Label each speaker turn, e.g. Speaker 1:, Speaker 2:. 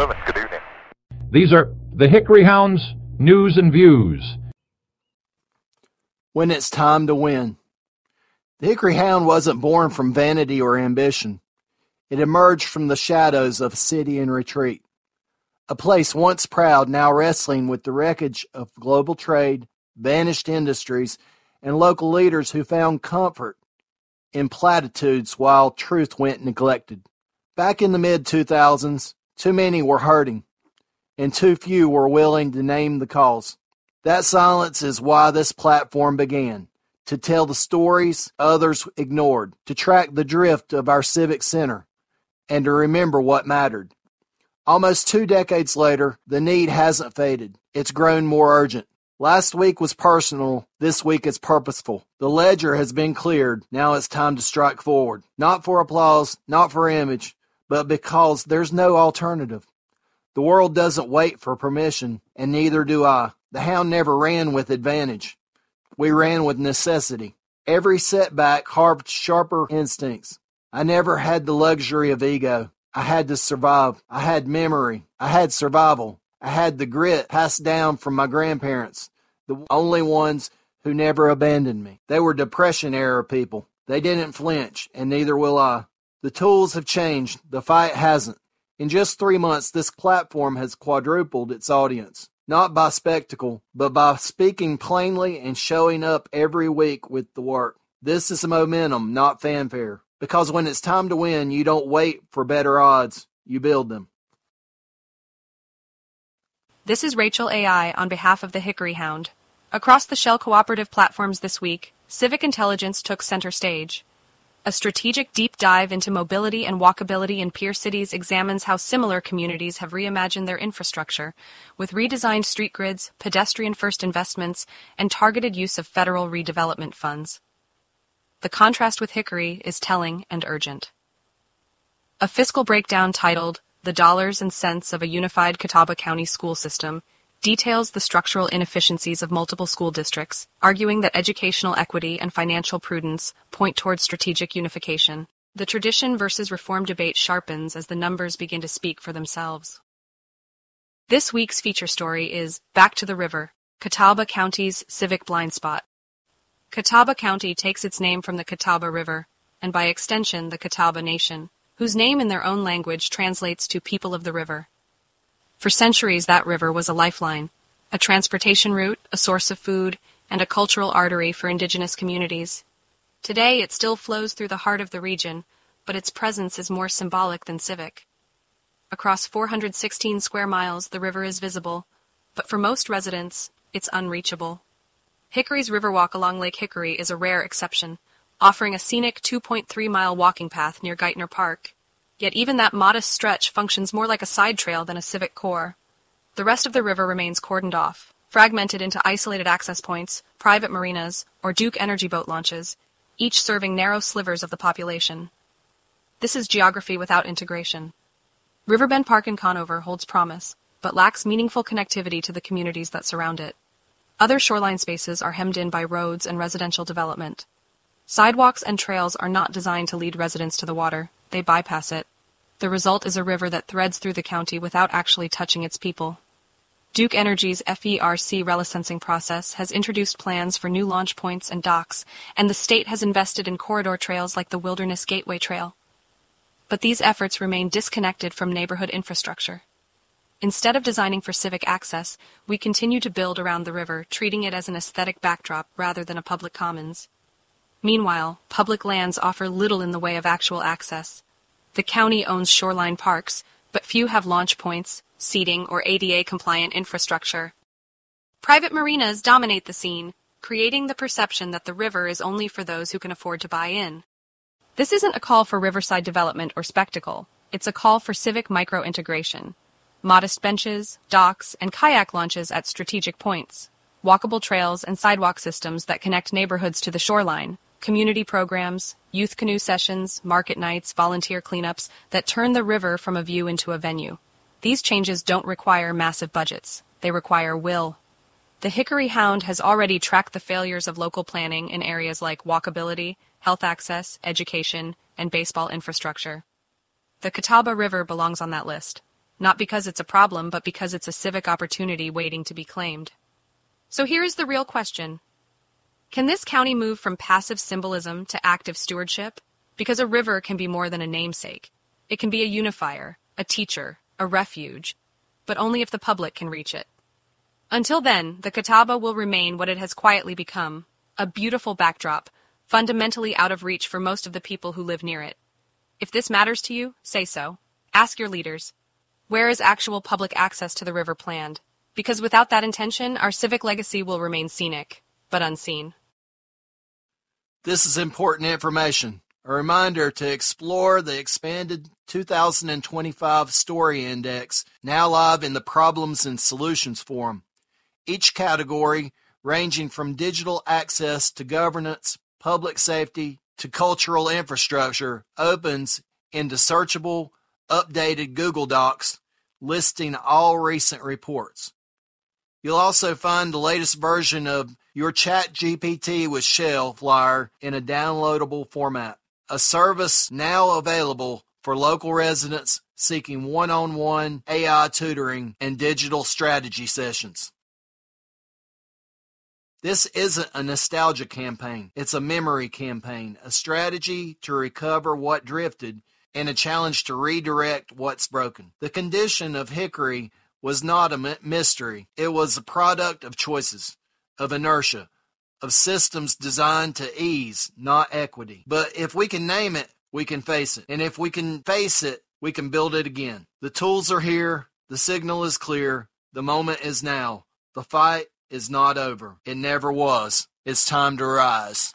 Speaker 1: service. Good evening.
Speaker 2: These are the Hickory Hound's news and views.
Speaker 3: When it's time to win. The Hickory Hound wasn't born from vanity or ambition. It emerged from the shadows of a city in retreat. A place once proud, now wrestling with the wreckage of global trade, vanished industries, and local leaders who found comfort in platitudes while truth went neglected. Back in the mid-2000s, too many were hurting, and too few were willing to name the cause. That silence is why this platform began, to tell the stories others ignored, to track the drift of our civic center, and to remember what mattered. Almost 2 decades later, the need hasn't faded. It's grown more urgent. Last week was personal, this week it's purposeful. The ledger has been cleared, now it's time to strike forward. Not for applause, not for image, but because there's no alternative. The world doesn't wait for permission, and neither do I. The Hound never ran with advantage. We ran with necessity. Every setback carved sharper instincts. I never had the luxury of ego. I had to survive. I had memory. I had survival. I had the grit passed down from my grandparents, the only ones who never abandoned me. They were Depression-era people. They didn't flinch, and neither will I. The tools have changed. The fight hasn't. In just 3 months, this platform has quadrupled its audience. Not by spectacle, but by speaking plainly and showing up every week with the work. This is momentum, not fanfare. Because when it's time to win, you don't wait for better odds. You build them.
Speaker 4: This is Rachel AI on behalf of the Hickory Hound. Across the Shell Cooperative platforms this week, Civic Intelligence took center stage. A strategic deep dive into mobility and walkability in peer cities examines how similar communities have reimagined their infrastructure, with redesigned street grids, pedestrian-first investments, and targeted use of federal redevelopment funds. The contrast with Hickory is telling and urgent. A fiscal breakdown titled "The Dollars and Cents of a Unified Catawba County School System" details the structural inefficiencies of multiple school districts, arguing that educational equity and financial prudence point towards strategic unification. The tradition versus reform debate sharpens as the numbers begin to speak for themselves. This week's feature story is Back to the River, Catawba County's Civic Blind Spot. Catawba County takes its name from the Catawba River, and by extension the Catawba Nation, whose name in their own language translates to people of the river. For centuries that river was a lifeline, a transportation route, a source of food, and a cultural artery for indigenous communities. Today it still flows through the heart of the region, but its presence is more symbolic than civic. Across 416 square miles the river is visible, but for most residents, it's unreachable. Hickory's Riverwalk along Lake Hickory is a rare exception, offering a scenic 2.3-mile walking path near Geithner Park. Yet even that modest stretch functions more like a side trail than a civic core. The rest of the river remains cordoned off, fragmented into isolated access points, private marinas, or Duke Energy boat launches, each serving narrow slivers of the population. This is geography without integration. Riverbend Park in Conover holds promise, but lacks meaningful connectivity to the communities that surround it. Other shoreline spaces are hemmed in by roads and residential development. Sidewalks and trails are not designed to lead residents to the water. They bypass it. The result is a river that threads through the county without actually touching its people. Duke Energy's FERC relicensing process has introduced plans for new launch points and docks, and the state has invested in corridor trails like the Wilderness Gateway Trail. But these efforts remain disconnected from neighborhood infrastructure. Instead of designing for civic access, we continue to build around the river, treating it as an aesthetic backdrop rather than a public commons. Meanwhile, public lands offer little in the way of actual access. The county owns shoreline parks, but few have launch points, seating, or ADA-compliant infrastructure. Private marinas dominate the scene, creating the perception that the river is only for those who can afford to buy in. This isn't a call for riverside development or spectacle. It's a call for civic micro-integration. Modest benches, docks, and kayak launches at strategic points. Walkable trails and sidewalk systems that connect neighborhoods to the shoreline. Community programs, youth canoe sessions, market nights, volunteer cleanups that turn the river from a view into a venue. These changes don't require massive budgets. They require will. The Hickory Hound has already tracked the failures of local planning in areas like walkability, health access, education, and baseball infrastructure. The Catawba River belongs on that list. not because it's a problem, but because it's a civic opportunity waiting to be claimed. So here is the real question. Can this county move from passive symbolism to active stewardship? Because a river can be more than a namesake. It can be a unifier, a teacher, a refuge, but only if the public can reach it. Until then, the Catawba will remain what it has quietly become, a beautiful backdrop, fundamentally out of reach for most of the people who live near it. If this matters to you, say so. Ask your leaders. Where is actual public access to the river planned? Because without that intention, our civic legacy will remain scenic, but unseen.
Speaker 3: This is important information. A reminder to explore the expanded 2025 Story Index, now live in the Problems and Solutions Forum. Each category, ranging from digital access to governance, public safety, to cultural infrastructure, opens into searchable, updated Google Docs, listing all recent reports. You'll also find the latest version of your ChatGPT with Shell flyer in a downloadable format, a service now available for local residents seeking one-on-one AI tutoring and digital strategy sessions. This isn't a nostalgia campaign. It's a memory campaign, a strategy to recover what drifted, and a challenge to redirect what's broken. The condition of Hickory was not a mystery. It was a product of choices, of inertia, of systems designed to ease, not equity. But if we can name it, we can face it. And if we can face it, we can build it again. The tools are here. The signal is clear. The moment is now. The fight is not over. It never was. It's time to rise.